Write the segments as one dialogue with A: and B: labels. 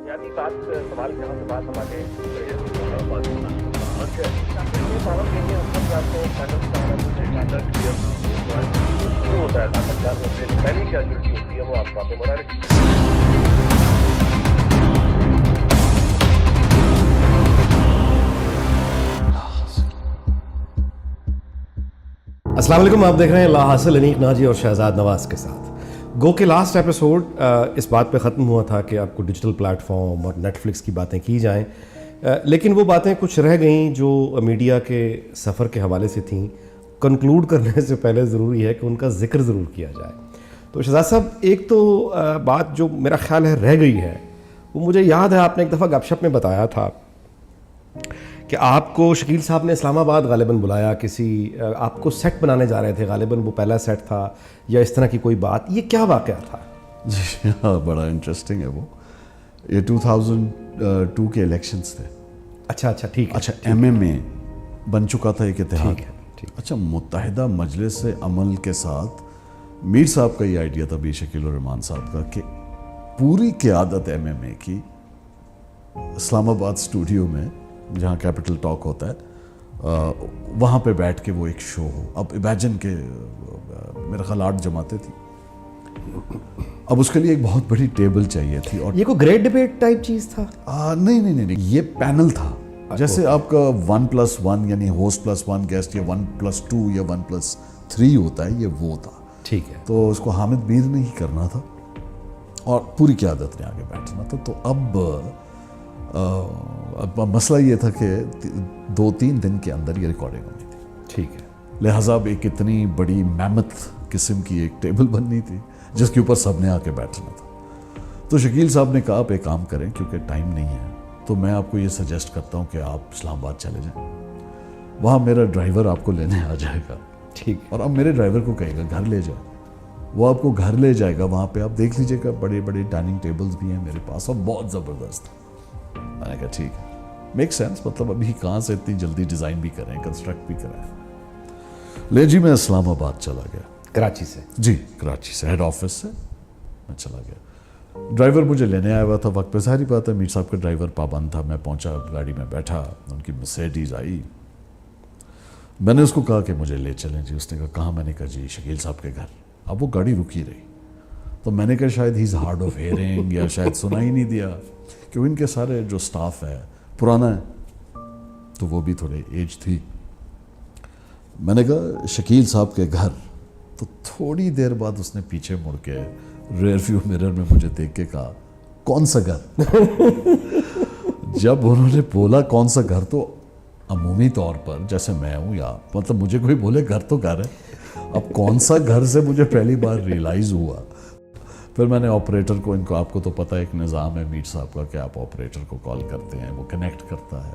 A: بنیادی بات سوال جہاں سے بات ہم آگے پاور کے لیے آپ کو شروع ہوتا ہے پہلی کیجویلٹی ہوتی ہے وہ آپ کو بڑا
B: السلام علیکم. آپ دیکھ رہے ہیں لا حاصل انیق ناجی اور شہزاد نواز کے ساتھ. گو کہ لاسٹ ایپیسوڈ اس بات پہ ختم ہوا تھا کہ آپ کو ڈیجیٹل پلیٹ فارم اور نیٹ فلکس کی باتیں کی جائیں, لیکن وہ باتیں کچھ رہ گئیں جو میڈیا کے سفر کے حوالے سے تھیں. کنکلوڈ کرنے سے پہلے ضروری ہے کہ ان کا ذکر ضرور کیا جائے. تو شہزاد صاحب, ایک تو بات جو میرا خیال ہے رہ گئی ہے, وہ مجھے یاد ہے آپ نے ایک دفعہ گپ شپ میں بتایا تھا کہ آپ کو شکیل صاحب نے اسلام آباد غالباً بلایا, کسی آپ کو سیٹ بنانے جا رہے تھے, غالباً وہ پہلا سیٹ تھا یا اس طرح کی کوئی بات. یہ کیا واقعہ تھا؟
C: جی ہاں, بڑا انٹرسٹنگ ہے وہ. یہ 2002 کے الیکشنز تھے.
B: اچھا ٹھیک ہے.
C: اچھا, ایم ایم اے بن چکا تھا ایک اتحاد.
B: ٹھیک.
C: اچھا, متحدہ مجلس عمل کے ساتھ میر صاحب کا یہ آئیڈیا تھا, بی شکیل الرحمان صاحب کا, کہ پوری قیادت ایم ایم اے کی اسلام آباد اسٹوڈیو میں جہاں کیپٹل ٹاک ہوتا ہے وہاں پہ بیٹھ کے وہ ایک شو ہو. اب امیجن کے میرے خیال 8 جماعتیں تھیں. اب اس کے لیے ایک بہت بڑی ٹیبل چاہیے تھی. اور
B: یہ کوئی گریٹ ڈیبیٹ ٹائپ چیز تھا؟
C: نہیں, یہ پینل تھا. جیسے آپ کا 1+1 یعنی ہوسٹ +1 گیسٹ, یا 1+2 یا 1+3 ہوتا ہے, یہ وہ تھا.
B: ٹھیک ہے.
C: تو اس کو حامد میر نے ہی کرنا تھا اور پوری قیادت نے آگے بیٹھنا تھا. تو اب مسئلہ یہ تھا کہ 2-3 دن کے اندر یہ ریکارڈنگ ہونی تھی.
B: ٹھیک ہے.
C: لہٰذا اب ایک اتنی بڑی میمت قسم کی ایک ٹیبل بننی تھی جس کے اوپر سب نے آ کے بیٹھنا تھا. تو شکیل صاحب نے کہا آپ ایک کام کریں, کیونکہ ٹائم نہیں ہے, تو میں آپ کو یہ سجیسٹ کرتا ہوں کہ آپ اسلام آباد چلے جائیں, وہاں میرا ڈرائیور آپ کو لینے آ جائے گا.
B: ٹھیک.
C: اور اب میرے ڈرائیور کو کہے گا گھر لے جاؤ, وہ آپ کو گھر لے جائے گا. وہاں پہ آپ دیکھ لیجیے گا, بڑے بڑے ڈائننگ ٹیبلز بھی ہیں میرے پاس اور بہت زبردست. میں نے کہا ٹھیک ہے, میک سینس. مطلب ابھی کہاں سے اتنی جلدی ڈیزائن بھی کریں, کنسٹرکٹ بھی کریں. لے جی, میں اسلام آباد چلا گیا.
B: کراچی سے؟
C: جی, کراچی سے, ہیڈ آفس سے میں چلا گیا. ڈرائیور مجھے لینے آیا ہوا تھا وقت پہ. ظاہری بات ہے میر صاحب کا ڈرائیور پابند تھا. میں پہنچا, گاڑی میں بیٹھا, ان کی مرسیڈیز آئی. میں نے اس کو کہا کہ مجھے لے چلیں جی. اس نے کہا کہاں؟ میں نے کہا جی شکیل صاحب کے گھر. اب وہ گاڑی رکی رہی, تو میں نے کہا شاید ہی از ہارڈ آف ہیئرنگ, یا شاید سنا ہی نہیں دیا, کیونکہ ان کے سارے جو سٹاف ہے پرانا ہے, تو وہ بھی تھوڑے ایج تھی. میں نے کہا شکیل صاحب کے گھر. تو تھوڑی دیر بعد اس نے پیچھے مڑ کے ریئر ویو مرر میں مجھے دیکھ کے کہا کون سا گھر؟ جب انہوں نے بولا کون سا گھر, تو عمومی طور پر جیسے میں ہوں, یا مطلب مجھے کوئی بولے گھر تو گھر ہے, اب کون سا گھر سے مجھے پہلی بار ریئلائز ہوا. پھر میں نے آپریٹر کو, ان کو آپ کو تو پتہ ہے ایک نظام ہے میر صاحب کا کہ آپ آپریٹر کو کال کرتے ہیں, وہ کنیکٹ کرتا ہے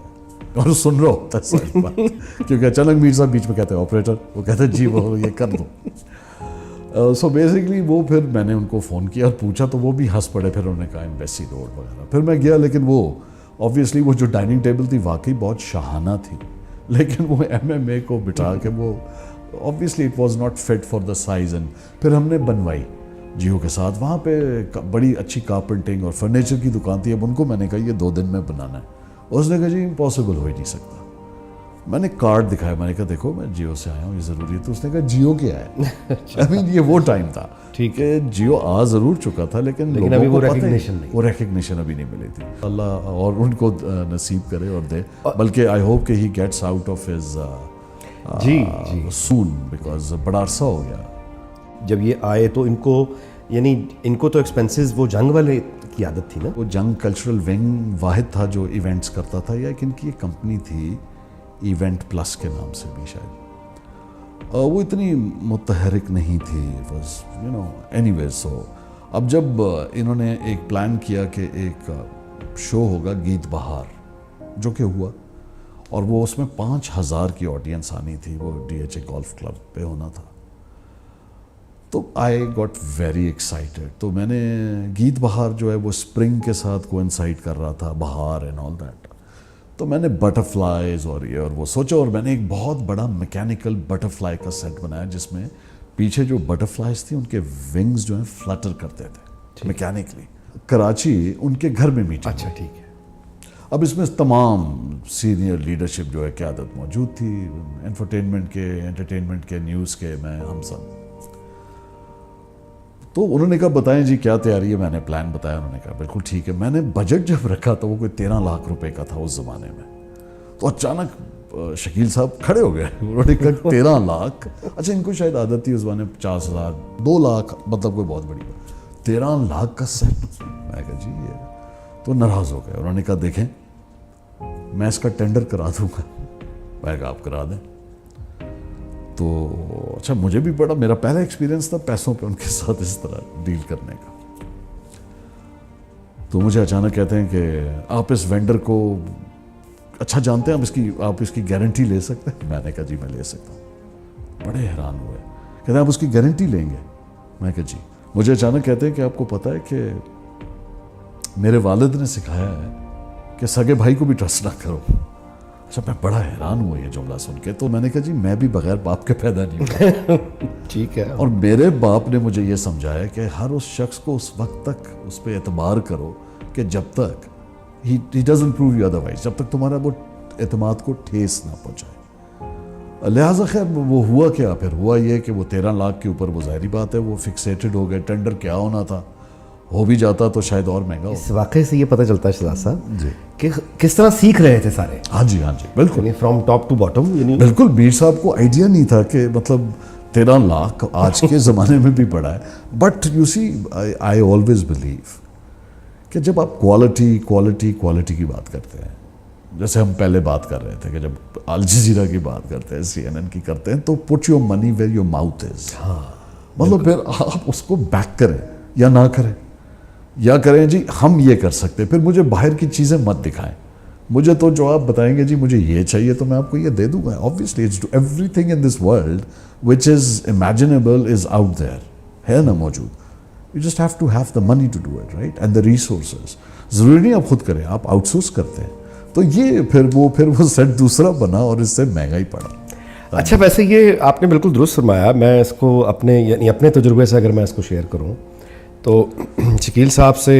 C: اور سن رہا ہوتا ہے ساری بات. کیونکہ اچانک میر صاحب بیچ میں کہتے ہیں آپریٹر, وہ کہتے ہیں جی وہ یہ کر دو. سو بیسکلی وہ پھر میں نے ان کو فون کیا اور پوچھا, تو وہ بھی ہنس پڑے. پھر انہوں نے کہا ایمبیسی روڈ وغیرہ. پھر میں گیا, لیکن وہ آبویسلی وہ جو ڈائننگ ٹیبل تھی واقعی بہت شاہانہ تھی, لیکن وہ ایم ایم اے کو بٹھا کے وہ obviously it was not fit for the size. And پھر ہم نے بنوائی جیو کے ساتھ. وہاں پہ بڑی اچھی کارپنٹنگ اور فرنیچر کی دکان تھی. اب ان کو میں نے کہا یہ 2 دن میں بنانا ہے. اس نے کہا جی امپاسبل ہو ہی نہیں سکتا. میں نے کارڈ دکھایا, میں نے کہا دیکھو میں جیو سے آیا ہوں, یہ ضروری ہے. تو اس نے کہا جیو کیا ہے؟ I mean, یہ وہ ٹائم تھا
B: ٹھیک
C: کہ جیو آ ضرور چکا تھا, لیکن
B: ابھی وہ ریکگنیشن نہیں,
C: وہ ریکگنیشن ابھی نہیں ملی تھی. اللہ اور ان کو نصیب کرے اور دے. بلکہ آئی ہوپ کہ he gets out of his
B: جی
C: سون, بیکاز بڑا عرصہ ہو گیا.
B: جب یہ آئے تو ان کو, یعنی ان کو تو ایکسپینسز وہ جنگ والے کی عادت تھی نا.
C: وہ جنگ کلچرل ونگ واحد تھا جو ایونٹس کرتا تھا, یا کہ ان کی ایک کمپنی تھی ایونٹ پلس کے نام سے بھی شاید. وہ اتنی متحرک نہیں تھی. اینی ویز. سو اب جب انہوں نے ایک پلان کیا کہ ایک شو ہوگا گیت بہار, جو کہ ہوا, اور وہ اس میں 5000 کی آڈینس آنی تھی. وہ D H A golf club پہ ہونا تھا. تو آئی گاٹ ویری ایکسائٹیڈ. تو میں نے گیت بہار جو ہے وہ اسپرنگ کے ساتھ کوئنسائڈ کر رہا تھا, بہار اینڈ آل دیٹ. تو میں نے بٹر فلائیز اور یہ اور وہ سوچا, اور میں نے ایک بہت بڑا میکینیکل بٹر فلائی کا سیٹ بنایا جس میں پیچھے جو بٹر فلائیز تھیں ان کے ونگز جو ہیں فلٹر کرتے تھے میکینکلی. کراچی ان کے گھر میں میٹنگ.
B: اچھا ٹھیک ہے.
C: اب اس میں تمام سینئر لیڈرشپ جو ہے قیادت موجود تھی, انٹرٹینمنٹ کے نیوز کے, میں, ہم سب. تو انہوں نے کہا بتائیں جی کیا تیاری ہے. میں نے پلان بتایا, انہوں نے کہا بالکل ٹھیک ہے. میں نے بجٹ جب رکھا تو وہ کوئی 13 لاکھ روپے کا تھا اس زمانے میں. تو اچانک شکیل صاحب کھڑے ہو گئے, انہوں نے کہا 13 لاکھ. اچھا ان کو شاید عادت تھی اس زمانے 50,000 2 لاکھ, مطلب کوئی بہت بڑی بات. 13 لاکھ کا سیٹ. میں کہا جی یہ, تو ناراض ہو گئے. انہوں نے کہا دیکھیں میں اس کا ٹینڈر کرا دوں گا. میں کہا آپ کرا دیں. تو اچھا مجھے بھی بڑا, میرا پہلا ایکسپیرینس تھا پیسوں پہ ان کے ساتھ اس طرح ڈیل کرنے کا. تو مجھے اچانک کہتے ہیں کہ آپ اس وینڈر کو اچھا جانتے ہیں, آپ اس کی گارنٹی لے سکتے ہیں. میں نے کہا جی میں لے سکتا ہوں. بڑے حیران ہوئے, کہتے ہیں آپ اس کی گارنٹی لیں گے. میں کہا جی. مجھے اچانک کہتے ہیں کہ آپ کو پتہ ہے کہ میرے والد نے سکھایا ہے کہ سگے بھائی کو بھی ٹرسٹ نہ کرو. اچھا میں بڑا حیران ہوا یہ جملہ سن کے. تو میں نے کہا جی میں بھی بغیر باپ کے پیدا نہیں ہوا.
B: ٹھیک ہے.
C: اور میرے باپ نے مجھے یہ سمجھایا کہ ہر اس شخص کو اس وقت تک اس پہ اعتبار کرو کہ جب تک he doesn't prove you otherwise, جب تک تمہارا وہ اعتماد کو ٹھیس نہ پہنچائے. لہٰذا خیر وہ ہوا کیا, پھر ہوا یہ کہ وہ 13 لاکھ کے اوپر, وہ ظاہری بات ہے وہ فکسیٹڈ ہو گئے. ٹینڈر کیا ہونا تھا, ہو بھی جاتا تو شاید اور مہنگا ہو.
B: اس واقعے سے یہ پتہ چلتا ہے شہزاد صاحب
C: جی
B: کہ کس طرح سیکھ رہے تھے سارے.
C: ہاں جی بالکل,
B: یعنی فرام ٹاپ ٹو باٹم.
C: بالکل. میر صاحب کو آئیڈیا نہیں تھا کہ مطلب 13 لاکھ آج کے زمانے میں بھی بڑا ہے. But you see I always believe کہ جب آپ کوالٹی کی بات کرتے ہیں, جیسے ہم پہلے بات کر رہے تھے کہ جب الجزیرہ کی بات کرتے ہیں, CNN کی کرتے ہیں, تو put your money where your mouth is. مطلب پھر آپ اس کو بیک کریں یا نہ کریں, یا کریں جی ہم یہ کر سکتے, پھر مجھے باہر کی چیزیں مت دکھائیں. مجھے تو جو آپ بتائیں گے جی مجھے یہ چاہیے تو میں آپ کو یہ دے دوں گا. Obviously it's everything in this world which is imaginable is out there, ہے نا موجود. You just have to have the money to do it, right? And the resources. ضروری نہیں آپ خود کریں, آپ آؤٹ سورس کرتے ہیں. تو یہ پھر وہ سیٹ دوسرا بنا اور اس سے مہنگا ہی پڑا.
B: اچھا ویسے یہ آپ نے بالکل درست فرمایا. میں اس کو اپنے تجربے سے اگر میں اس کو شیئر کروں تو شکیل صاحب سے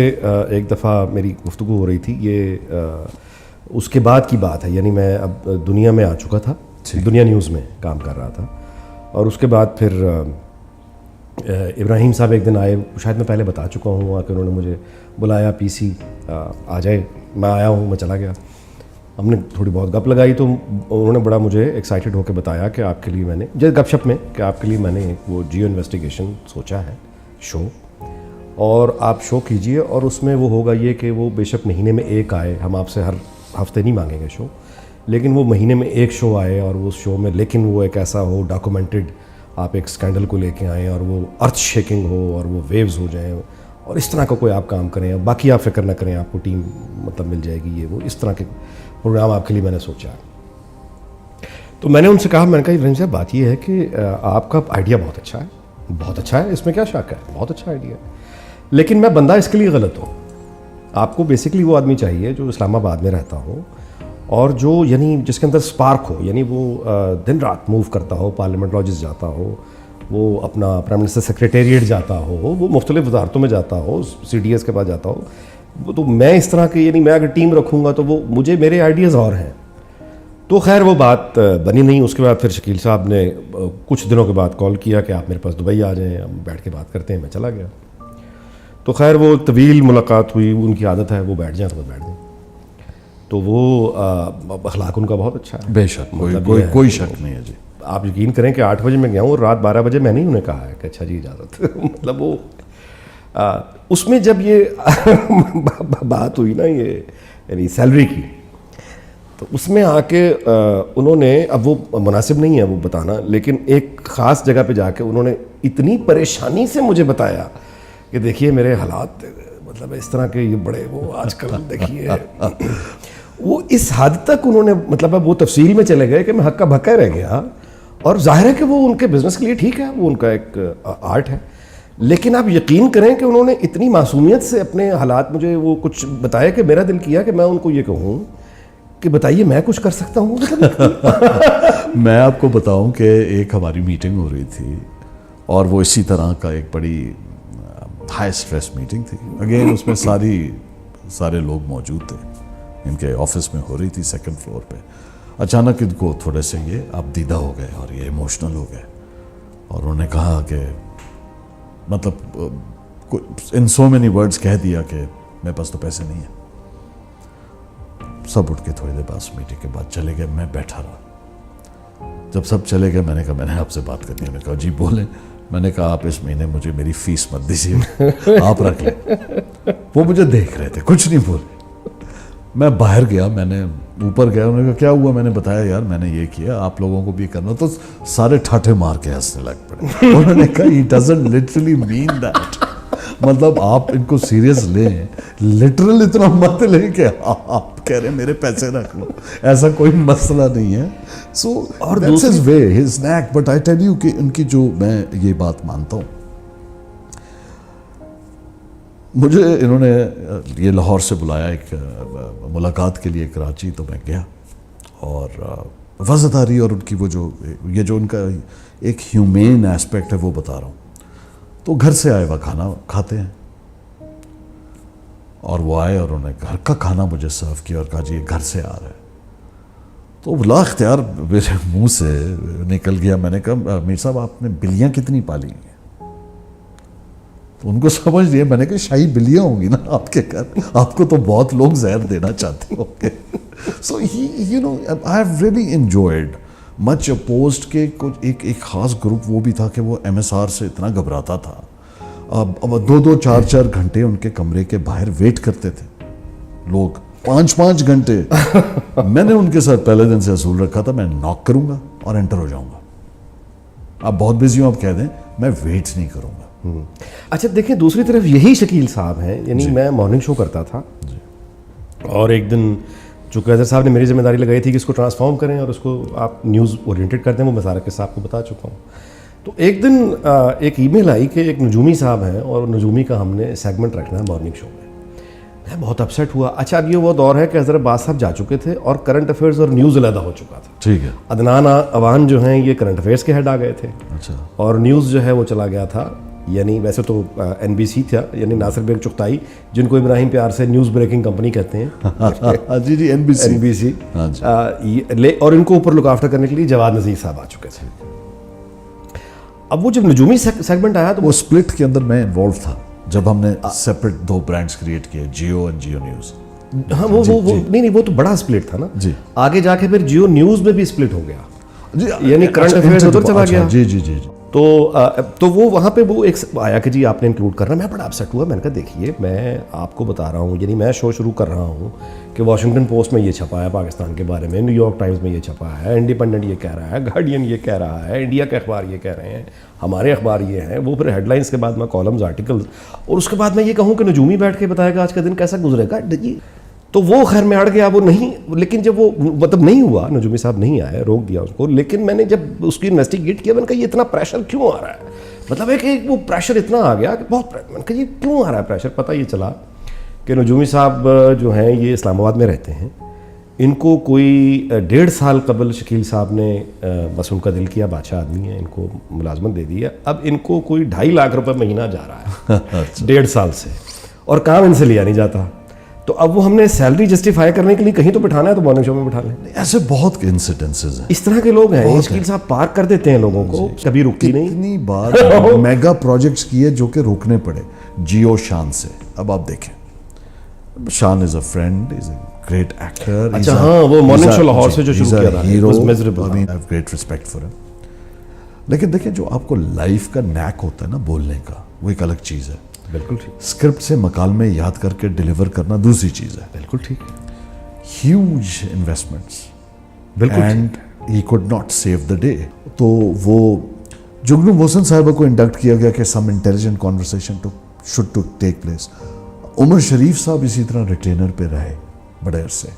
B: ایک دفعہ میری گفتگو ہو رہی تھی. یہ اس کے بعد کی بات ہے, یعنی میں اب دنیا میں آ چکا تھا, دنیا نیوز میں کام کر رہا تھا. اور اس کے بعد پھر ابراہیم صاحب ایک دن آئے, شاید میں پہلے بتا چکا ہوں کہ انہوں نے مجھے بلایا, PC آ جائے. میں آیا ہوں, میں چلا گیا. ہم نے تھوڑی بہت گپ لگائی تو انہوں نے بڑا مجھے ایکسائٹیڈ ہو کے بتایا کہ آپ کے لیے میں نے گپ شپ میں کہ آپ کے لیے میں نے وہ جیو انویسٹیگیشن سوچا ہے شو, اور آپ شو کیجئے. اور اس میں وہ ہوگا یہ کہ وہ بے شک مہینے میں ایک آئے, ہم آپ سے ہر ہفتے نہیں مانگیں گے شو, لیکن وہ مہینے میں ایک شو آئے. اور وہ شو میں لیکن وہ ایک ایسا ہو ڈاکومنٹڈ, آپ ایک اسکینڈل کو لے کے آئیں اور وہ ارتھ شیکنگ ہو اور وہ ویوز ہو جائیں, اور اس طرح کا کوئی آپ کام کریں. باقی آپ فکر نہ کریں, آپ کو ٹیم مطلب مل جائے گی. یہ وہ اس طرح کے پروگرام آپ کے لیے میں نے سوچا ہے. تو میں نے ان سے کہا, میں نے کہا ابراہیم صاحب بات یہ ہے کہ آپ کا آئیڈیا بہت اچھا ہے, اس میں کیا شک ہے, بہت اچھا آئیڈیا ہے, لیکن میں بندہ اس کے لیے غلط ہوں. آپ کو بیسکلی وہ آدمی چاہیے جو اسلام آباد میں رہتا ہو اور جو یعنی جس کے اندر سپارک ہو, یعنی وہ دن رات موو کرتا ہو, پارلیمنٹ لاجز جاتا ہو, وہ اپنا پرائم منسٹر سیکریٹریٹ جاتا ہو, وہ مختلف وزارتوں میں جاتا ہو, CDS کے پاس جاتا ہو. تو میں اس طرح کے, یعنی میں اگر ٹیم رکھوں گا تو وہ مجھے میرے آئیڈیاز اور ہیں. تو خیر وہ بات بنی نہیں. اس کے بعد پھر شکیل صاحب نے کچھ دنوں کے بعد کال کیا کہ آپ میرے پاس دبئی آ جائیں, ہم بیٹھ کے بات کرتے ہیں. میں چلا گیا. تو خیر وہ طویل ملاقات ہوئی. ان کی عادت ہے وہ بیٹھ جائیں تو وہ بیٹھ جائیں. تو وہ اخلاق ان کا بہت اچھا ہے,
C: بے شک, کوئی شک نہیں ہے جی. آپ
B: یقین کریں کہ 8 بجے میں گیا ہوں اور رات 12 بجے میں نہیں انہیں کہا ہے کہ اچھا جی اجازت. مطلب وہ اس میں جب یہ بات ہوئی نا, یہ یعنی سیلری کی, تو اس میں آ کے انہوں نے, اب وہ مناسب نہیں ہے وہ بتانا, لیکن ایک خاص جگہ پہ جا کے انہوں نے اتنی پریشانی سے مجھے بتایا کہ دیکھیے میرے حالات مطلب اس طرح کے یہ بڑے, وہ آج کل دیکھیے وہ اس حد تک انہوں نے مطلب اب وہ تفصیل میں چلے گئے کہ میں ہکا بھکا رہ گیا. اور ظاہر ہے کہ وہ ان کے بزنس کے لیے ٹھیک ہے, وہ ان کا ایک آرٹ ہے, لیکن آپ یقین کریں کہ انہوں نے اتنی معصومیت سے اپنے حالات مجھے وہ کچھ بتایا کہ میرا دل کیا کہ میں ان کو یہ کہوں کہ بتائیے میں کچھ کر سکتا ہوں.
C: میں آپ کو بتاؤں کہ ایک ہماری میٹنگ ہو رہی تھی اور وہ اسی طرح کا ایک بڑی ہائی اسٹریس میٹنگ تھی اگین, اس میں سارے لوگ موجود تھے, ان کے آفس میں ہو رہی تھی 2nd فلور پہ. اچانک ان کو تھوڑے سے یہ آپ دیدہ ہو گئے اور یہ ایموشنل ہو گئے, اور انہوں نے کہا کہ مطلب ان سو مینی ورڈز کہہ دیا کہ میرے پاس تو پیسے نہیں ہیں. سب اٹھ کے تھوڑی دیر بعد میٹنگ کے بعد چلے گئے, میں بیٹھا رہا. جب سب چلے گئے میں نے کہا میں نے آپ سے بات کرنی ہے. میں نے کہا جی بولیں. میں نے کہا آپ اس مہینے مجھے میری فیس مت دیجیے, آپ رکھ لیں. وہ مجھے دیکھ رہے تھے, کچھ نہیں بولے. میں باہر گیا, میں نے اوپر گیا, انہوں نے کہا کیا ہوا؟ میں نے بتایا یار میں نے یہ کیا, آپ لوگوں کو بھی کرنا. تو سارے ٹھاٹھے مار کے ہنسنے لگ پڑے. انہوں نے کہا he doesn't literally mean that. مطلب آپ ان کو سیریس لیں, لٹرل اتنا مت لیں کہ آپ کہہ رہے ہیں میرے پیسے رکھ لو, ایسا کوئی مسئلہ نہیں ہے. سو that's his way, his knack. But I tell you کہ ان کی جو, میں یہ بات مانتا ہوں, مجھے انہوں نے یہ لاہور سے بلایا ایک ملاقات کے لیے کراچی, تو میں گیا اور وفاداری اور ان کی وہ جو ان کا ایک ہیومین ایسپیکٹ ہے وہ بتا رہا ہوں. تو گھر سے آئے ہوا کھانا کھاتے ہیں, اور وہ آئے اور انہوں نے گھر کا کھانا مجھے سرو کیا اور کہا جی یہ گھر سے آ رہا ہے. تو بلا اختیار میرے منہ سے نکل گیا, میں نے کہا میر صاحب آپ نے بلیاں کتنی پالی ہیں؟ تو ان کو سمجھ لیا, میں نے کہا شاہی بلیاں ہوں گی نا آپ کے گھر, آپ کو تو بہت لوگ زہر دینا چاہتے ہوں گے. So you know I have really enjoyed much opposed کہ کچھ ایک خاص گروپ وہ بھی تھا کہ وہ MSR سے اتنا گھبراتا تھا. اب 2-2 4-4 گھنٹے ان کے کمرے کے باہر ویٹ کرتے تھے لوگ, 5-5 گھنٹے. میں نے ان کے ساتھ پہلے دن سے اصول رکھا تھا میں ناک کروں گا اور انٹر ہو جاؤں گا. آپ بہت بزی ہوں, آپ کہہ دیں, میں ویٹ نہیں کروں گا.
B: اچھا دیکھیں دوسری طرف یہی شکیل صاحب ہیں, یعنی میں مارننگ شو کرتا تھا, اور ایک دن چونکہ اظہر صاحب نے میری ذمہ داری لگائی تھی کہ اس کو ٹرانسفارم کریں اور اس کو آپ نیوز اورینٹیڈ کر دیں, وہ میں سارا قصہ آپ کو بتا چکا ہوں. تو ایک دن ایک ای میل آئی کہ ایک نجومی صاحب ہیں اور نجومی کا ہم نے سیگمنٹ رکھنا ہے مارننگ شو میں. میں بہت اپسیٹ ہوا. اچھا اب یہ وہ دور ہے کہ اظہر عباس صاحب جا چکے تھے اور کرنٹ افیئرز اور نیوز علیحدہ ہو چکا تھا.
C: ٹھیک ہے.
B: عدنان اوان جو ہیں یہ کرنٹ افیئرز کے ہیڈ آ گئے تھے.
C: اچھا.
B: اور نیوز جو ہے وہ چلا گیا تھا, یعنی ویسے تو NBC تھا, یعنی ناصر بیگ چغتائی جن کو ابراہیم پیار سے نیوز بریکنگ کمپنی کہتے ہیں.
C: جی جی NBC.
B: اور ان کو اوپر لک آفٹر کرنے کے لیے جواد نذیر صاحب آ چکے تھے. اب وہ جب نجومی سیگمنٹ آیا تو
C: وہ اسپلٹ کے اندر میں انوالو تھا جب ہم نے سیپریٹ 2 برانڈز کریٹ کیے, جیو اینڈ جیو نیوز.
B: ہاں وہ نہیں وہ تو بڑا اسپلٹ تھا نا.
C: جی.
B: آگے جا کے پھر جیو نیوز میں بھی اسپلٹ ہو گیا, یعنی کرنٹ افیئرز ادھر چلا گیا.
C: جی جی جی.
B: تو وہ وہاں پہ وہ ایک آیا کہ جی آپ نے انکلوڈ کرنا. میں بڑا اپسیٹ ہوا. میں نے کہا دیکھیے میں آپ کو بتا رہا ہوں, یعنی میں شو شروع کر رہا ہوں کہ واشنگٹن پوسٹ میں یہ چھپا ہے پاکستان کے بارے میں, نیو یارک ٹائمز میں یہ چھپا ہے, انڈیپینڈنٹ یہ کہہ رہا ہے, گارڈین یہ کہہ رہا ہے, انڈیا کے اخبار یہ کہہ رہے ہیں, ہمارے اخبار یہ ہیں. وہ پھر ہیڈ لائنس کے بعد میں کالمز, آرٹیکلز, اور اس کے بعد میں یہ کہوں کہ نجومی بیٹھ کے بتائے گا آج کا دن کیسا گزرے گا. تو وہ خیر میں اڑ گیا, وہ نہیں. لیکن جب وہ مطلب نہیں ہوا, نجومی صاحب نہیں آئے, روک دیا اس کو. لیکن میں نے جب اس کی انویسٹیگیٹ کیا, میں نے کہا یہ اتنا پریشر کیوں آ رہا ہے, مطلب ہے کہ وہ پریشر اتنا آ گیا کہ بہت. میں نے کہا یہ کیوں آ رہا ہے پریشر. پتہ یہ چلا کہ نجومی صاحب جو ہیں یہ اسلام آباد میں رہتے ہیں. ان کو کوئی 1.5 سال قبل شکیل صاحب نے بس ان کا دل کیا, بادشاہ آدمی ہیں, ان کو ملازمت دے دی ہے. اب ان کو کوئی 2.5 لاکھ روپے مہینہ جا رہا ہے 1.5 سال سے, اور کام ان سے لیا نہیں جاتا. تو اب وہ ہم نے سیلری جسٹیفائی کرنے کے لیے کہیں تو بٹھانا ہے تو مارننگ شو میں بٹھا لیں.
C: ایسے بہت انسیڈنسز ہیں,
B: اس طرح کے لوگ ہیں. شکیل صاحب پارک کر دیتے ہیں لوگوں کو, کبھی رکتی نہیں.
C: اتنی بار میگا پروجیکٹس کیے جو کہ روکنے پڑے جیو شان سے. اب آپ دیکھیں, Shan is a friend, is a great actor.
B: اچھا ہاں, وہ مارننگ شو لاہور سے جو شروع کیا تھا,
C: hero. I mean I have great respect for him. لیکن دیکھیں جو آپ کو لائف کا نیک ہوتا ہے نا بولنے کا, وہ ایک الگ چیز ہے.
B: بالکل ٹھیک.
C: اسکرپٹ سے مکالمے یاد کر کے ڈیلیور کرنا دوسری چیز ہے.
B: بالکل ٹھیک.
C: ہیوج انویسٹمنٹس,
B: بالکل,
C: and he could not save the day. تو وہ جگنو محسن صاحبہ کو انڈکٹ کیا گیا کہ some intelligent conversation should to take place. Umar Sharif صاحب اسی طرح ریٹینر پہ رہے بڑے عرصے,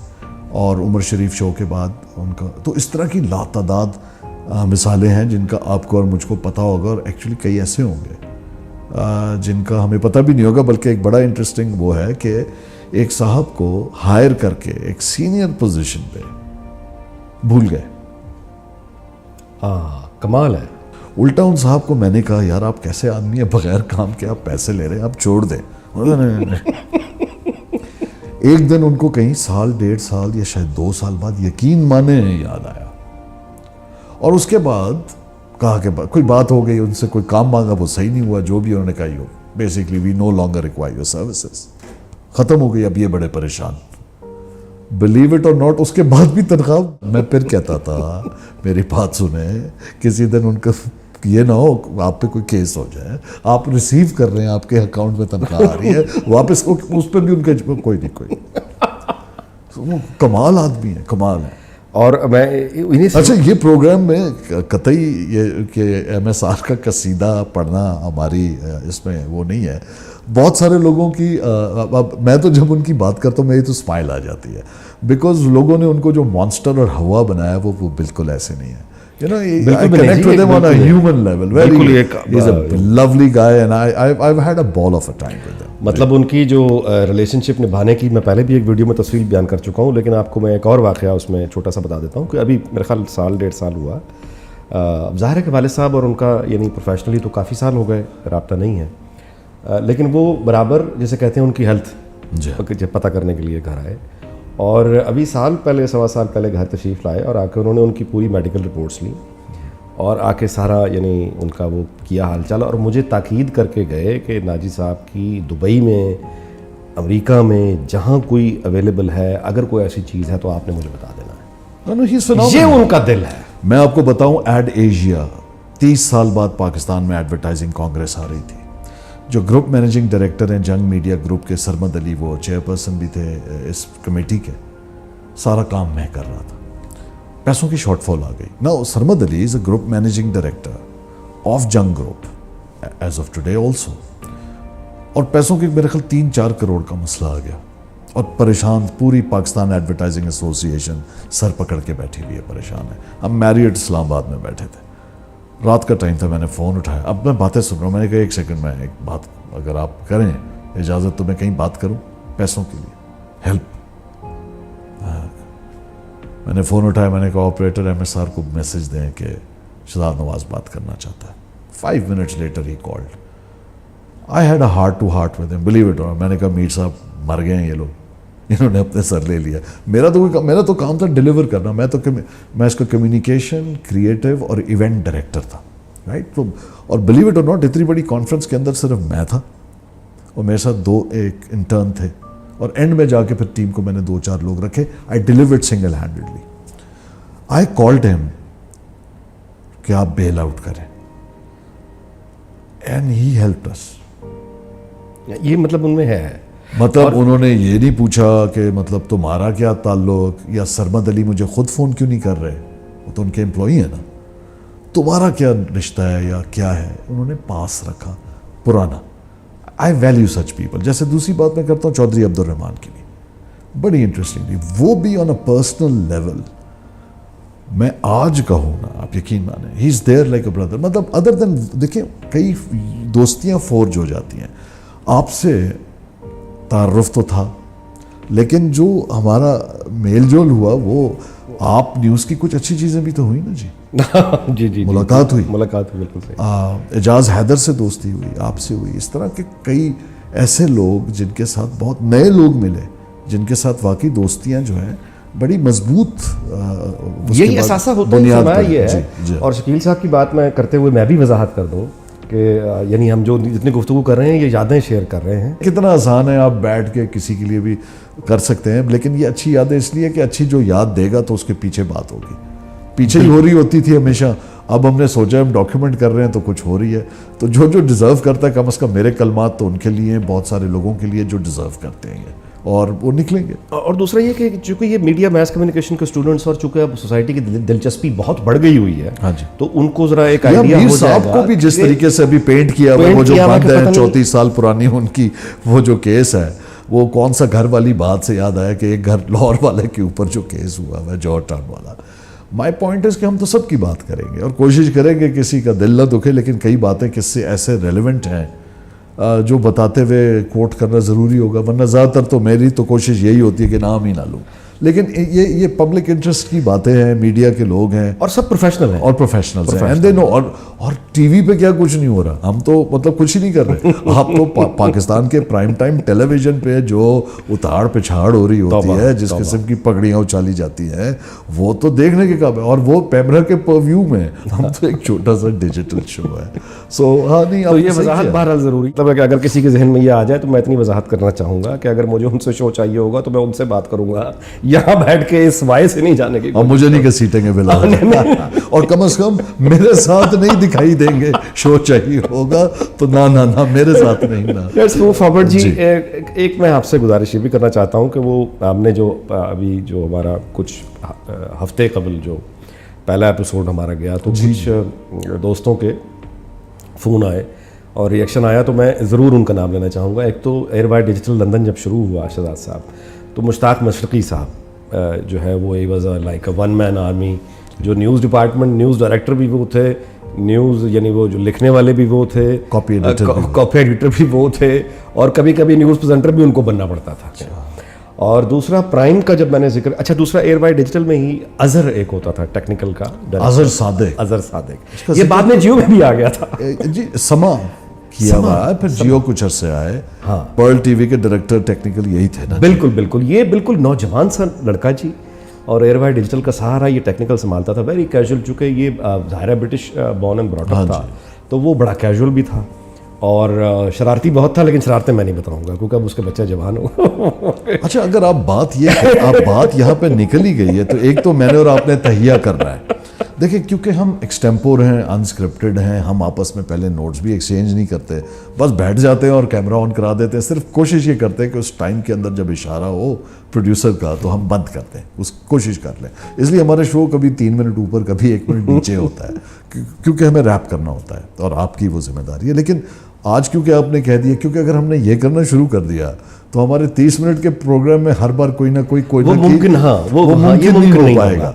C: اور عمر شریف شو کے بعد ان کا. تو اس طرح کی لاتعداد مثالیں ہیں جن کا آپ کو اور مجھ کو پتہ ہوگا, اور ایکچولی کئی ایسے ہوں گے جن کا ہمیں پتہ بھی نہیں ہوگا. بلکہ ایک بڑا انٹرسٹنگ وہ ہے کہ ایک صاحب کو ہائر کر کے ایک سینئر پوزیشن پہ بھول گئے.
B: کمال ہے.
C: الٹا ان صاحب کو میں نے کہا یار آپ کیسے آدمی ہیں بغیر کام کے آپ پیسے لے رہے ہیں, آپ چھوڑ دیں. ایک دن ان کو کہیں 1.5 سال یا شاید 2 سال بعد یقین مانے یاد آیا, اور اس کے بعد کہا کہ کوئی بات ہو گئی, ان سے کوئی کام مانگا وہ صحیح نہیں ہوا, جو بھی انہوں نے کہا ہو basically we no longer require your services, ختم ہو گئی. اب یہ بڑے پریشان, بلیو اٹ اور ناٹ. اس کے بعد بھی تنخواہ, میں پھر کہتا تھا میری بات سنیں, کسی دن ان کا یہ نہ ہو آپ پہ کوئی کیس ہو جائے, آپ ریسیو کر رہے ہیں, آپ کے اکاؤنٹ میں تنخواہ آ رہی ہے واپس, اس پہ بھی ان کے کوئی نہیں, کوئی کمال آدمی ہے, کمال ہے.
B: اور میں
C: اچھا یہ پروگرام میں قطعی یہ کہ ایم ایس آر کا قصیدہ پڑھنا ہماری اس میں وہ نہیں ہے. بہت سارے لوگوں کی میں تو جب ان کی بات کرتا ہوں میری تو اسمائل آ جاتی ہے, بیکاز لوگوں نے ان کو جو مانسٹر اور ہوا بنایا وہ بالکل ایسے نہیں ہے. You know, I connect with him on a human level. He's a lovely guy and I've had a ball of a time with him.
B: مطلب ان کی جو ریلیشن شپ نبھانے کی میں پہلے بھی ایک ویڈیو میں تفصیل بیان کر چکا ہوں, لیکن آپ کو میں ایک اور واقعہ اس میں چھوٹا سا بتا دیتا ہوں کہ ابھی میرے خیال 1.5 سال ہوا. ظاہر ہے کہ والد صاحب اور ان کا یعنی پروفیشنلی تو کافی سال ہو گئے رابطہ نہیں ہے, لیکن وہ برابر جیسے کہتے ہیں ان کی ہیلتھ پتہ کرنے کے لیے گھر آئے, اور ابھی سال پہلے 1.25 سال پہلے گھر تشریف لائے, اور آ کے انہوں نے ان کی پوری میڈیکل رپورٹس لی اور آ کے سارا یعنی ان کا وہ کیا حال چال, اور مجھے تاکید کر کے گئے کہ ناجی صاحب کی دبئی میں, امریکہ میں جہاں کوئی اویلیبل ہے, اگر کوئی ایسی چیز ہے تو آپ نے مجھے بتا دینا ہے. یہ ان کا دل ہے.
C: میں آپ کو بتاؤں, ایڈ ایشیا 30 سال بعد پاکستان میں ایڈورٹائزنگ کانگریس آ رہی تھی. جو گروپ مینیجنگ ڈائریکٹر ہیں جنگ میڈیا گروپ کے, سرمد علی, وہ چیئرپرسن بھی تھے اس کمیٹی کے, سارا کام میں کر رہا تھا. پیسوں کی شارٹ فال آ گئی. نا Sarmad Ali is a group managing director of Jang group as of today also, اور پیسوں کی میرے خیال 3-4 کروڑ کا مسئلہ آ گیا, اور پریشان پوری پاکستان ایڈورٹائزنگ ایسوسی ایشن سر پکڑ کے بیٹھی ہوئی ہے, پریشان ہے. ہم میریٹ اسلام آباد میں بیٹھے تھے, رات کا ٹائم تھا, میں نے فون اٹھایا. اب میں باتیں سن رہا ہوں, میں نے کہا 1 سیکنڈ میں ایک بات اگر آپ کریں اجازت تو میں کہیں بات کروں پیسوں کے لیے, ہیلپ. میں نے فون اٹھایا, میں نے کہا آپریٹر ایم ایس آر کو میسج دیں کہ شہزاد نواز بات کرنا چاہتا ہے. 5 منٹس لیٹر ہی called. I had a heart to heart with him, believe it. میں نے کہا میر صاحب مر گئے ہیں یہ لوگ, انہوں نے اپنے سر لے لیا. میرا تو کام تھا ڈیلیور کرنا. میں اس کا کمیونیکیشن, کریٹو اور ایونٹ ڈائریکٹر تھا, رائٹ. اور بلیو اٹ اور ناٹ, اتنی بڑی کانفرنس کے اندر صرف میں تھا اور میرے ساتھ 2 ایک انٹرن تھے, اور اینڈ میں جا کے پھر ٹیم کو میں نے 2-4 لوگ رکھے. I delivered single handedly. I called ہم کہ آپ بیل آؤٹ کریں, اینڈ ہی ہیلپڈ اس.
B: یہ مطلب ان میں ہے,
C: مطلب انہوں نے یہ نہیں پوچھا کہ مطلب تمہارا کیا تعلق, یا سرمد علی مجھے خود فون کیوں نہیں کر رہے, وہ تو ان کے امپلائی ہیں نا, تمہارا کیا رشتہ ہے یا کیا ہے. انہوں نے پاس رکھا پرانا. I value such people. جیسے دوسری بات میں کرتا ہوں چودھری عبد الرحمان کی بھی, بڑی انٹرسٹنگ تھی وہ بھی آن اے پرسنل لیول. میں آج کہوں نا, آپ یقین مانیں, he is there like a brother. مطلب ادر دین, دیکھیں کئی دوستیاں فورج ہو جاتی ہیں. آپ سے تعارف تو تھا, لیکن جو ہمارا میل جول ہوا وہ آپ نیوز کی کچھ اچھی چیزیں بھی تو ہوئی نا جی.
B: جی
C: ملاقات ہوئی,
B: بالکل صحیح.
C: اعجاز حیدر سے دوستی ہوئی, آپ سے ہوئی. اس طرح کے کئی ایسے لوگ جن کے ساتھ بہت نئے لوگ ملے, جن کے ساتھ واقعی دوستیاں جو ہیں بڑی مضبوط,
B: یہی اثاثہ ہوتا ہے یہ ہے. اور شکیل صاحب کی بات میں کرتے ہوئے میں بھی وضاحت کر دوں کہ یعنی ہم جو جتنی گفتگو کر رہے ہیں یہ یادیں شیئر کر رہے ہیں.
C: کتنا آسان ہے, آپ بیٹھ کے کسی کے لیے بھی کر سکتے ہیں, لیکن یہ اچھی یادیں اس لیے کہ اچھی جو یاد دے گا تو اس کے پیچھے بات ہوگی. پیچھے ہی ہو رہی ہوتی تھی ہمیشہ, اب ہم نے سوچا ہم ڈاکیومنٹ کر رہے ہیں تو کچھ ہو رہی ہے. تو جو ڈیزرو کرتا ہے, کم از کم میرے کلمات تو ان کے لیے, بہت سارے لوگوں کے لیے جو ڈیزرو کرتے ہیں, اور وہ نکلیں گے. اور
B: دوسرا یہ کہ چونکہ یہ میڈیا میس کمیونیکیشن کے اسٹوڈنٹس, اور چونکہ اب سوسائٹی کی دلچسپی بہت بڑھ گئی ہوئی ہے,
C: ہاں جی,
B: تو ان کو ذرا ایک آئیڈیا ہو جائے گا.
C: کو بھی جس طریقے سے ابھی پینٹ کیا وہ جو بند ہے 34 سال پرانی ان کی وہ جو کیس ہے, وہ کون سا گھر والی بات سے یاد آیا کہ ایک گھر لاہور والے کے اوپر جو کیس ہوا ہے جارج ٹاؤن والا. مائی پوائنٹ از کہ ہم تو سب کی بات کریں گے اور کوشش کریں گے کسی کا دل نہ دکھے, لیکن کئی باتیں کس سے ایسے ریلیونٹ ہیں جو بتاتے ہوئے کوٹ کرنا ضروری ہوگا, ورنہ زیادہ تر تو میری تو کوشش یہی ہوتی ہے کہ نام ہی نہ لوں. لیکن یہ پبلک انٹرسٹ کی باتیں ہیں, میڈیا کے لوگ ہیں
B: اور سب پروفیشنل ہیں
C: اور پروفیشنلز ہیں, اینڈ دے نو. اور ٹی وی پہ کیا کچھ نہیں ہو رہا, ہم تو مطلب کچھ ہی نہیں کر رہے. آپ تو پاکستان کے پرائم ٹائم ٹیلی ویژن پہ جو اتاڑ پچھاڑ ہو رہی ہوتی ہے, جس قسم کی پگڑیاں اچالی جاتی ہیں, وہ تو دیکھنے کے قابل, اور وہ پیمرا کے پرویو میں. ہم تو ایک چھوٹا سا ڈیجیٹل شو ہے. سو ہاں نہیں,
B: تو یہ وضاحت بہرحال ضروری مطلب ہے کہ اگر کسی کے ذہن میں یہ آ جائے تو میں اتنی وضاحت کرنا چاہوں گا کہ اگر مجھے ان سے شو چاہیے ہوگا تو میں ان سے بات کروں گا, یہاں بیٹھ کے اس وائے سے نہیں جانے کی.
C: اور مجھے نہیں گھسیٹیں گے بلال, اور کم از کم میرے ساتھ نہیں دکھائی دیں گے. شو چاہیے ہوگا تو نہ میرے ساتھ نہیں نا.
B: لیٹس موو فارورڈ جی. ایک میں آپ سے گزارش یہ بھی کرنا چاہتا ہوں کہ وہ ہم نے جو ابھی جو ہمارا کچھ ہفتے قبل جو پہلا ایپیسوڈ ہمارا گیا تو کچھ دوستوں کے فون آئے اور ریئیکشن آیا, تو میں ضرور ان کا نام لینا چاہوں گا. ایک تو ایئر بائی ڈیجیٹل لندن جب شروع ہوا شہزاد صاحب, تو مشتاق مشرقی صاحب جو ہے وہ he was like a one man army. جو نیوز ڈپارٹمنٹ, نیوز ڈائریکٹر بھی وہ تھے, نیوز یعنی وہ جو لکھنے والے بھی وہ تھے, کاپی ایڈیٹر بھی وہ تھے, اور کبھی کبھی نیوز پریزنٹر بھی ان کو بننا پڑتا تھا. اور دوسرا پرائم کا جب میں نے ذکر, اچھا دوسرا ایئر بائی ڈیجیٹل میں ہی اظہر ایک ہوتا تھا ٹیکنیکل کا,
C: اظہر صادق.
B: یہ بعد میں جیو میں بھی آ گیا تھا
C: جی. سما کیا ہوا ہے, پھر جیو کچھ عرصے آئے. ہاں, پرل ٹی وی کے ڈائریکٹر ٹیکنیکل یہی تھے نا.
B: بالکل یہ بالکل نوجوان سا لڑکا جی, اور ایئر بائی ڈیجیٹل کا سہارا یہ ٹیکنیکل سنبھالتا تھا. ویری کیجول, چونکہ یہ ظاہر ہے British born and brought up تھا, تو وہ بڑا کیجول بھی تھا اور شرارتی بہت تھا. لیکن شرارتیں میں نہیں بتاؤں گا کیونکہ اب اس کے بچہ جوان ہو.
C: اچھا, اگر آپ بات یہاں پہ نکل ہی گئی ہے تو ایک تو میں نے اور آپ نے تہیہ کرنا ہے. دیکھیں, کیونکہ ہم ایکسٹیمپور ہیں, انسکرپٹڈ ہیں, ہم آپس میں پہلے نوٹس بھی ایکسچینج نہیں کرتے, بس بیٹھ جاتے ہیں اور کیمرہ آن کرا دیتے ہیں. صرف کوشش یہ کرتے ہیں کہ اس ٹائم کے اندر جب اشارہ ہو پروڈیوسر کا تو ہم بند کرتے ہیں, اس کوشش کر لیں. اس لیے ہمارا شو کبھی 3 منٹ اوپر, کبھی 1 منٹ نیچے ہوتا ہے, کیونکہ ہمیں ریپ کرنا ہوتا ہے اور آپ کی وہ ذمہ داری ہے. لیکن آج کیونکہ آپ نے کہہ دیا, کیونکہ اگر ہم نے یہ کرنا شروع کر دیا تو ہمارے 30 منٹ کے پروگرام میں ہر بار کوئی نہ کوئی
B: ممکن
C: نہیں ہو پائے گا.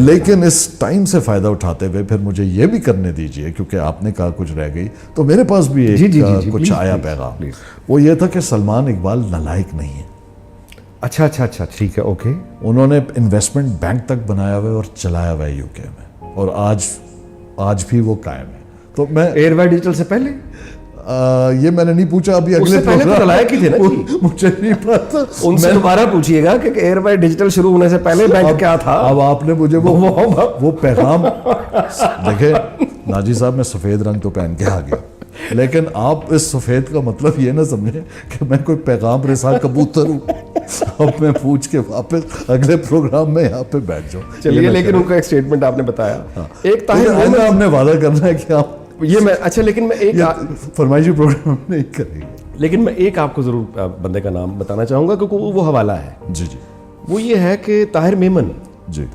C: لیکن اس ٹائم سے فائدہ اٹھاتے ہوئے پھر مجھے یہ بھی کرنے دیجئے, کیونکہ آپ نے کہا کچھ رہ گئی, تو میرے پاس بھی ایک کچھ آیا پیغام. وہ یہ تھا کہ سلمان اقبال نالائق نہیں ہے.
B: اچھا ٹھیک ہے, اوکے.
C: انہوں نے انویسٹمنٹ بینک تک بنایا ہوا ہے اور چلایا ہوا ہے یو کے میں, اور آج بھی وہ قائم ہے. تو میں
B: ایئر بائی ڈیجیٹل سے پہلے
C: یہ میں نے نہیں پوچھا, ابھی اگلے مجھے نہیں پتا,
B: ان سے دوبارہ پوچھیے گا کہ ایئر بائی ڈیجیٹل شروع ہونے سے پہلے بینک کیا تھا.
C: اب آپ نے مجھے وہ پیغام دیکھے ناجی صاحب, میں سفید رنگ تو پہن کے آ گیا, لیکن آپ اس سفید کا مطلب یہ نہ سمجھیں کہ میں کوئی پیغام رساں کبوتر ہوں. اب میں پوچھ کے واپس اگلے پروگرام میں یہاں پہ بیٹھ جاؤں.
B: چلیے, لیکن ان کا ایک سٹیٹمنٹ آپ نے بتایا, ایک
C: آپ نے وعدہ کرنا ہے کہ آپ
B: یہ میں, اچھا لیکن میں ایک
C: فرمائشی پروگرام نہیں کریں گے,
B: لیکن میں ایک آپ کو ضرور بندے کا نام بتانا چاہوں گا کیونکہ وہ حوالہ ہے.
C: جی.
B: وہ یہ ہے کہ طاہر میمن,
C: جی,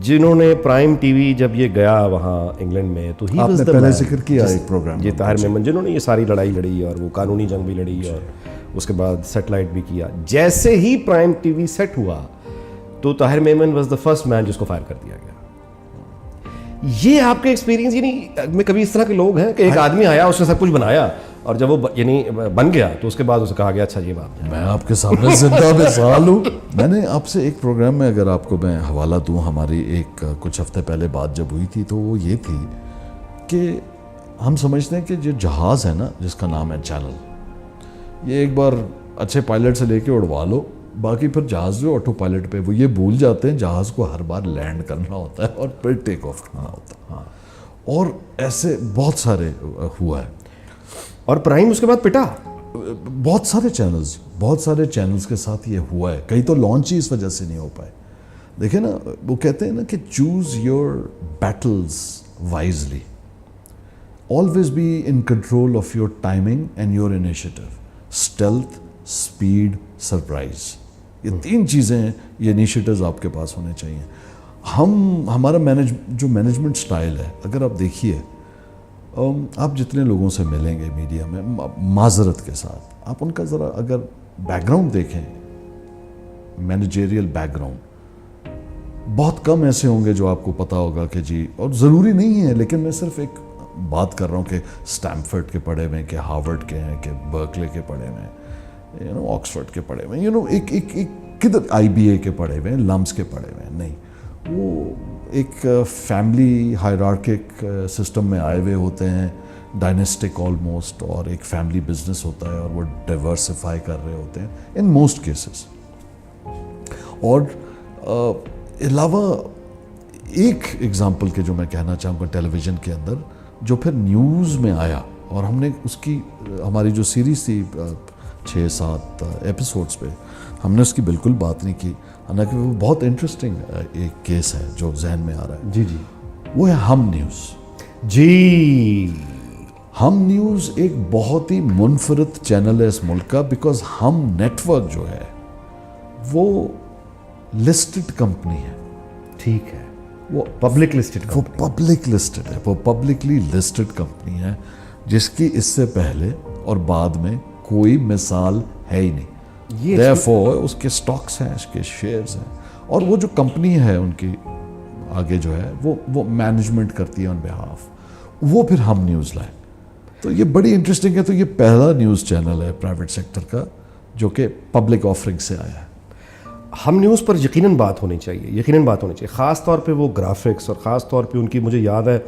B: جنہوں نے پرائم ٹی وی جب یہ گیا وہاں انگلینڈ میں, تو ہی واز دی
C: پہلے ذکر کیا ایک پروگرام.
B: یہ طاہر میمن جنہوں نے یہ ساری لڑائی لڑی اور وہ قانونی جنگ بھی لڑی اور اس کے بعد سیٹلائٹ بھی کیا. جیسے ہی پرائم ٹی وی سیٹ ہوا تو Tahir Memon was the first man جس کو فائر کر دیا گیا. یہ آپ کے ایکسپیرینس, یعنی میں کبھی اس طرح کے لوگ ہیں کہ ایک آدمی آیا, اس نے سب کچھ بنایا, اور جب وہ یعنی بن گیا تو اس کے بعد اسے کہا گیا اچھا یہ بات.
C: میں آپ کے سامنے زندہ مثال ہوں. میں نے آپ سے ایک پروگرام میں اگر آپ کو میں حوالہ دوں, ہماری ایک کچھ ہفتے پہلے بات جب ہوئی تھی تو وہ یہ تھی کہ ہم سمجھتے ہیں کہ جو جہاز ہے نا جس کا نام ہے چینل, یہ ایک بار اچھے پائلٹ سے لے کے اڑوا لو, باقی پھر جہاز جو آٹو پائلٹ پہ وہ یہ بھول جاتے ہیں جہاز کو ہر بار لینڈ کرنا ہوتا ہے اور پھر ٹیک آف کرنا ہوتا ہے. ہاں, اور ایسے بہت سارے ہوا ہے.
B: اور پرائم اس کے بعد پٹا,
C: بہت سارے چینلز کے ساتھ یہ ہوا ہے. کئی تو لانچ ہی اس وجہ سے نہیں ہو پائے. دیکھیں نا, وہ کہتے ہیں نا کہ choose your battles wisely, always be in control of your timing and your initiative, stealth, speed, surprise. یہ 3 چیزیں ہیں, یہ انیشیٹوز آپ کے پاس ہونے چاہیے. ہمارا جو مینجمنٹ سٹائل ہے, اگر آپ دیکھیے, آپ جتنے لوگوں سے ملیں گے میڈیا میں, معذرت کے ساتھ آپ ان کا ذرا اگر بیک گراؤنڈ دیکھیں, مینیجریل بیک گراؤنڈ, بہت کم ایسے ہوں گے جو آپ کو پتہ ہوگا کہ جی, اور ضروری نہیں ہے, لیکن میں صرف ایک بات کر رہا ہوں کہ اسٹینفورڈ کے پڑھے ہوئے, کہ ہارورڈ کے ہیں, کہ برکلے کے پڑھے ہوئے ہیں, آکسفورڈ کے پڑھے ہوئے, ایک کدھر IBA کے پڑھے ہوئے ہیں, لمس کے پڑھے ہوئے ہیں, نہیں, وہ ایک فیملی ہائرارکک سسٹم میں آئے ہوئے ہوتے ہیں, ڈائنیسٹک آلموسٹ, اور ایک فیملی بزنس ہوتا ہے اور وہ ڈائیورسیفائی کر رہے ہوتے ہیں ان موسٹ کیسز. اور علاوہ ایک ایگزامپل کے جو میں کہنا چاہوں گا ٹیلی ویژن کے اندر جو پھر نیوز میں آیا, اور ہم نے اس کی ہماری جو سیریز تھی 6-7 ایپیسوڈس پہ ہم نے اس کی بالکل بات نہیں کی, حالانکہ وہ بہت انٹرسٹنگ ایک کیس ہے جو ذہن میں آ رہا ہے.
B: جی جی,
C: وہ ہے ہم نیوز.
B: جی
C: ہم نیوز ایک بہت ہی منفرد چینل ہے اس ملک کا, بیکاز ہم نیٹ ورک جو ہے وہ لسٹڈ کمپنی ہے.
B: ٹھیک ہے,
C: وہ
B: پبلک لسٹڈ,
C: وہ پبلک لسٹڈ ہے, وہ پبلکلی لسٹڈ کمپنی ہے جس کی اس سے پہلے اور بعد میں کوئی مثال ہے ہی نہیں. Therefore اس کے سٹاکس ہیں, اس کے شیئرز ہیں, اور وہ جو کمپنی ہے ان کی آگے جو ہے وہ مینجمنٹ کرتی ہے آن بہاف, وہ پھر ہم نیوز لائے. تو یہ بڑی انٹرسٹنگ ہے. تو یہ پہلا نیوز چینل ہے پرائیویٹ سیکٹر کا جو کہ پبلک آفرنگ سے آیا ہے.
B: ہم نیوز پر یقیناً بات ہونی چاہیے, یقیناً بات ہونی چاہیے, خاص طور پہ وہ گرافکس, اور خاص طور پہ ان کی, مجھے یاد ہے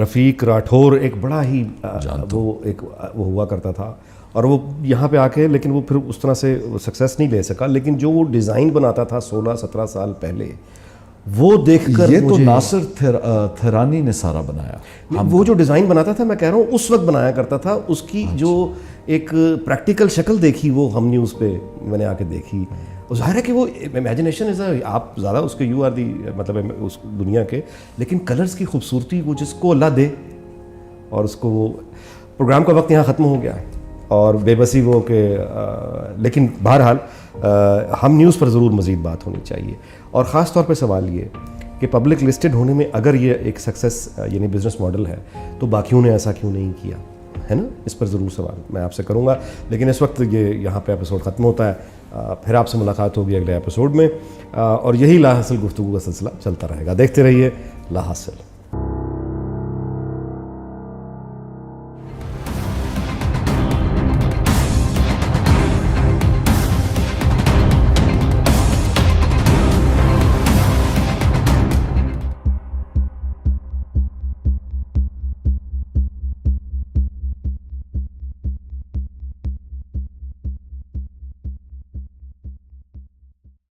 B: رفیق راٹھور ایک بڑا ہی وہ ہوا کرتا تھا, اور وہ یہاں پہ آ کے, لیکن وہ پھر اس طرح سے سکسیس نہیں لے سکا, لیکن جو وہ ڈیزائن بناتا تھا 16-17 سال پہلے, وہ دیکھ کر
C: یہ تو ناصر تھرانی نے سارا بنایا.
B: وہ جو ڈیزائن بناتا تھا, میں کہہ رہا ہوں اس وقت بنایا کرتا تھا, اس کی جو ایک پریکٹیکل شکل دیکھی وہ ہم نیوز پہ میں نے آ کے دیکھی. ظاہر ہے کہ وہ امیجنیشن از, آپ زیادہ اس کے یو آر دی مطلب اس دنیا کے, لیکن کلرز کی خوبصورتی وہ جس کو اللہ دے, اور اس کو وہ پروگرام کا وقت یہاں ختم ہو گیا اور بے بسی وہ کہ لیکن بہرحال ہم نیوز پر ضرور مزید بات ہونی چاہیے. اور خاص طور پہ سوال یہ کہ پبلک لسٹڈ ہونے میں اگر یہ ایک سکسیس یعنی بزنس ماڈل ہے تو باقیوں نے ایسا کیوں نہیں کیا ہے نا, اس پر ضرور سوال میں آپ سے کروں گا. لیکن اس وقت یہ یہاں پہ ایپیسوڈ ختم ہوتا ہے, پھر آپ سے ملاقات ہوگی اگلے ایپیسوڈ میں, اور یہی لا حاصل گفتگو کا سلسلہ چلتا رہے گا. دیکھتے رہیے لا حاصل.